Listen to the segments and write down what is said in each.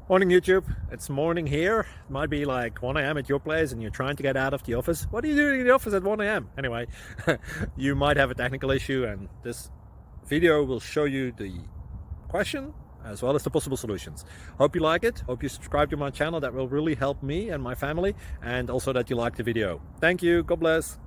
Morning YouTube, it's morning here. It might be like 1 a.m. at your place and you're trying to get out of the office. What are you doing in the office at 1 a.m.? Anyway, you might have a technical issue and this video will show you the question as well as the possible solutions. Hope you like it, hope you subscribe to my channel. That will really help me and my family, and also that you like the video. Thank you, God bless.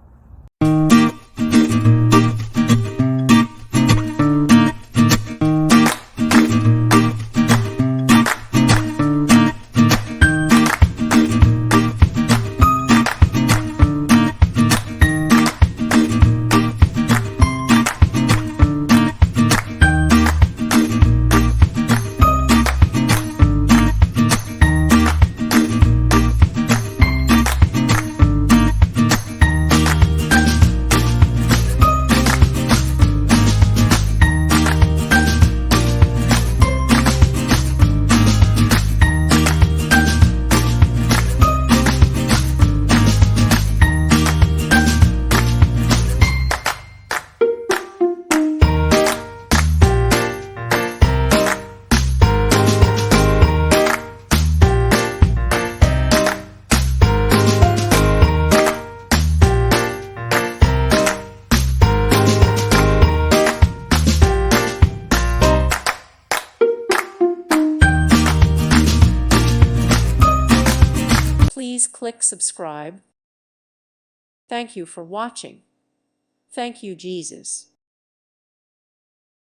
Please click subscribe. Thank you for watching. Thank you, Jesus.